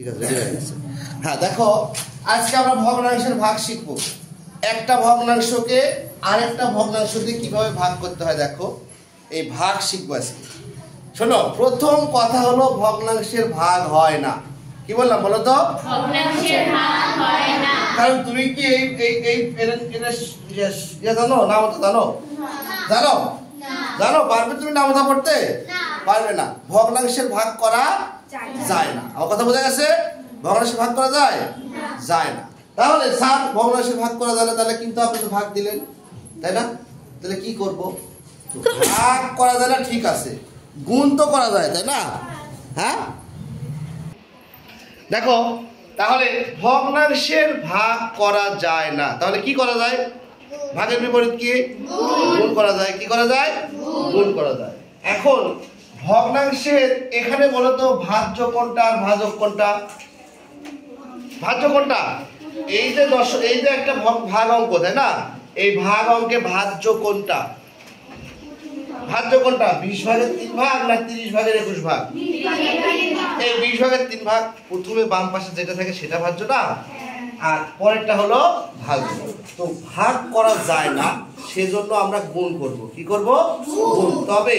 ঠিক আছে, রেডি হয়ে গেছে। হ্যাঁ দেখো, আজকে আমরা ভগ্নাংশের ভাগ শিখবো। একটা ভগ্নাংশকে আরেকটা ভগ্নাংশ দিয়ে কিভাবে ভাগ করতে হয় দেখো, এই ভাগ শিখবো আজকে। শোনো, প্রথম কথা হলো ভগ্নাংশের ভাগ হয় না। কি বললাম বলো তো? ভগ্নাংশের ভাগ হয় না। কারণ তুমি কি এই এই এই জানো, নামতা জানো? জানো? জানো? পারবে তুমি নামতা পড়তে? পারবে না। ভগ্নাংশের ভাগ করা যায় না। আমার কথা বোঝা গেছে? ভগ্নাংশের ভাগ করা যায়? যায় না। তাহলে স্যার ভগ্নাংশের ভাগ করা যায় না, তাহলে কিন্তু আপনি তো ভাগ দিলেন, তাই না? তাহলে কি করব? ভাগ করা যায় না, ঠিক আছে, গুণ তো করা যায়, তাই না? হ্যাঁ দেখো, তাহলে ভগ্নাংশের ভাগ করা যায় না, তাহলে কি করা যায়? ভাগের বিপরীত কি? গুণ করা যায়। কি করা যায়? গুণ করা যায়। এখন ভগ্নাংশের এখানে বলো তো ভাজ্য কোনটা আর ভাজক কোনটা? ভাজ্য কোনটা? এই যে এই যে একটা ভাগ অঙ্ক, তাই না? এই ভাগ অঙ্কে ভাজ্য কোনটা? ভাজ্য কোনটা? 20 ভাগের 3 ভাগ না 30 ভাগের 21 ভাগ? এই 20 ভাগের 3 ভাগ। প্রথমে বাম পাশে যেটা থাকে সেটা ভাজ্য না, আর পরেরটা হলো ভাজ্য। তো ভাগ করা যায় না, সেজন্য আমরা গুণ করব। কি করব? গুণ। তবে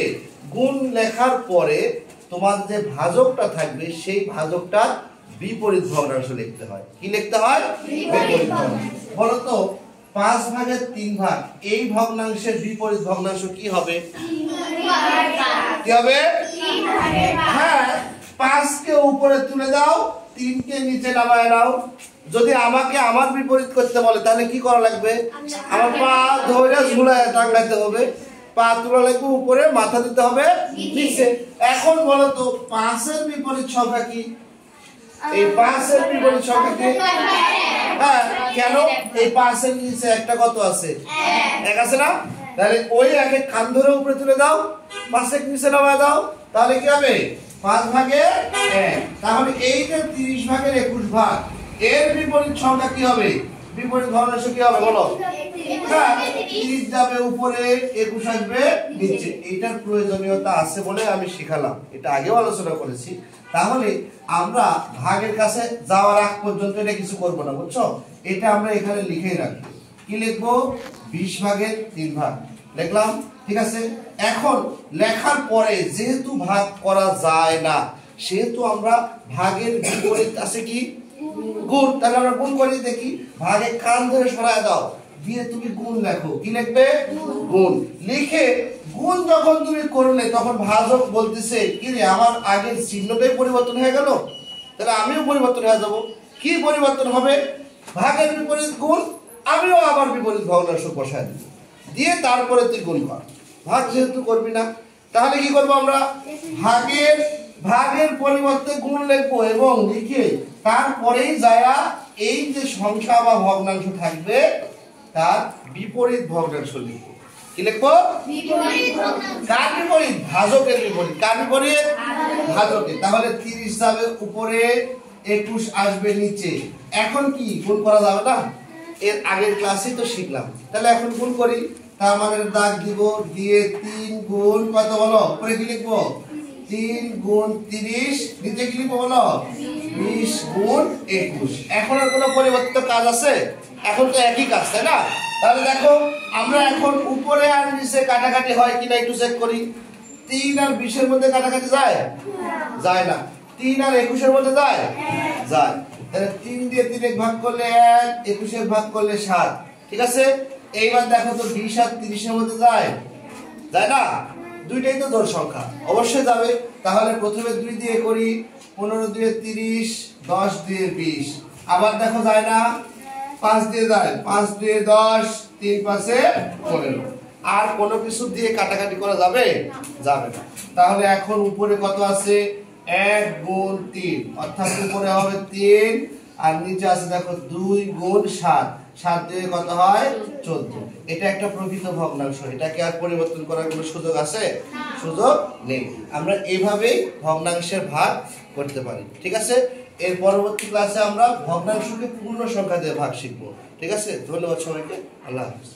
গুণ লেখার পরে তোমার যে ভাজকটা থাকবে সেই ভাজকটা বিপরীত ভগ্নাংশ লিখতে হয়। কি লিখতে হয়? বিপরীত ভগ্নাংশ। বলো তো 5 ভাগের 3 ভাগ, এই ভগ্নাংশের বিপরীত ভগ্নাংশ কি হবে? কি হবে? হ্যাঁ, 5 কে উপরে তুলে দাও, 3 কে নিচে নামায় নাও। যদি আমাকে আমার বিপরীত করতে বলে তাহলে কি করা লাগবে? আমার পা ধরে ঝুলায় টাঙ্গাইতে হবে, পা তোলা লাগবে উপরে, মাথা দিতে হবে নিচে। এখন বলো তো 5 এর বিপরীত সংখ্যা কি? এই 5 এর বিপরীত সংখ্যা কি? হ্যাঁ, কেন? এই 5 এর নিচে একটা কত আছে? 1 আছে না? তাহলে ওই একে কান ধরে উপরে তুলে দাও, 5 এর নিচে নামায় দাও, তাহলে কি হবে? 5 ভাগে 1। তাহলে এই যে 30 ভাগের 21 ভাগ, এর বিপরীত সংখ্যা কি হবে? বিপরীত ভগ্নাংশ কি হবে বলো? হ্যাঁ, 30 যাবে উপরে, 21 আসবে নিচে। এটার প্রয়োজনীয়তা আছে বলে আমি শিখালাম, এটা আগেও আলোচনা করেছি। তাহলে আমরা ভাগের কাছে যাওয়ার আগ পর্যন্ত এটা কিছু করব না, বুঝছো? এটা আমরা এখানে লিখেই রাখবো। কি লিখবো? 20 ভাগের 3 ভাগ লিখলাম, ঠিক আছে। এখন লেখার পরে যেহেতু ভাগ করা যায় না, সেহেতু আমরা ভাগের বিপরীত আছে কি? গুণ। তাহলে আমরা গুণ করি, দেখি। ভাগে কান ধরে সরায় দাও, দিয়ে তুমি গুণ লেখো। কি লিখবে? গুণ। লিখে গুণ যখন তুমি করলে তখন ভাজক বলতেছে কি রে, আমার আগের চিহ্নটাই পরিবর্তন হয়ে গেল, তাহলে আমিও পরিবর্তন হয়ে যাব। কি পরিবর্তন হবে? ভাগের বিপরীত গুণ, আমিও আবার বিপরীত ভগ্নাংশ বসায় দিব, দিয়ে তারপরে তুই গুণ কর। ভাগ যেহেতু করবি না, তাহলে কি করবো আমরা? ভাগের পরিবর্তে গুণ লিখবো এবং লিখে তারপরেই যারা এই যে সংখ্যা বা ভগ্নাংশ থাকবে তার বিপরীত ভগ্নাংশ লিখবো। কি লিখবো? কার বিপরীত? ভাজকের বিপরীত। কার বিপরীত? ভাজকের। তাহলে 30 যাবে উপরে, 21 আসবে নিচে। এখন কি গুণ করা যাবে না? এর আগের ক্লাসেই তো শিখলাম। তাহলে এখন গুণ করি, তার মানে দাগ দিব, দিয়ে 3 গুণ কত বলো? উপরে কি লিখবো? 3 গুণ 30, নিচে কি লিখবো বলো? 20 গুণ 21। এখন আর কোনো পরিবর্তিত কাজ আছে? এখন তো একই কাজ, তাই না? তাহলে দেখো, আমরা এখন উপরে আর নিচে কাটাকাটি হয় কিনা একটু চেক করি। 3 আর 20 এর মধ্যে কাটাকাটি যায়? যায় না। 3 আর 21 এর মধ্যে যায়? যায়। তাহলে 3 দিয়ে 3 ভাগ করলে 1, 21 ভাগ করলে 7, ঠিক আছে। এইবার দেখো তো 20 আর 30 এর মধ্যে যায়? যায় না। দুইটাই তো জোড় সংখ্যা, অবশ্যই যাবে। তাহলে প্রথমে 2 দিয়ে করি, 15 দিয়ে 30, 10 দিয়ে 20। আবার দেখো যায় না? 5 দিয়ে যায়, 5 দিয়ে 10, 3 5 15। আর কোনো কিছু দিয়ে কাটাকাটি করা যাবে? যাবে না। তাহলে এখন উপরে কত আছে? 1 গুণ 3, অর্থাৎ উপরে হবে 3, আর নিচে আছে দেখো 2 গুণ 7, 7 দিয়ে কত হয়? 14। এটা একটা প্রকৃত ভগ্নাংশ, এটাকে আর পরিবর্তন করার কোনো সুযোগ আছে? সুযোগ নেই। আমরা এইভাবেই ভগ্নাংশের ভাগ করতে পারি, ঠিক আছে। এর পরবর্তী ক্লাসে আমরা ভগ্নাংশকে পূর্ণ সংখ্যা দিয়ে ভাগ শিখবো, ঠিক আছে। ধন্যবাদ সবাইকে, আল্লাহ হাফেজ।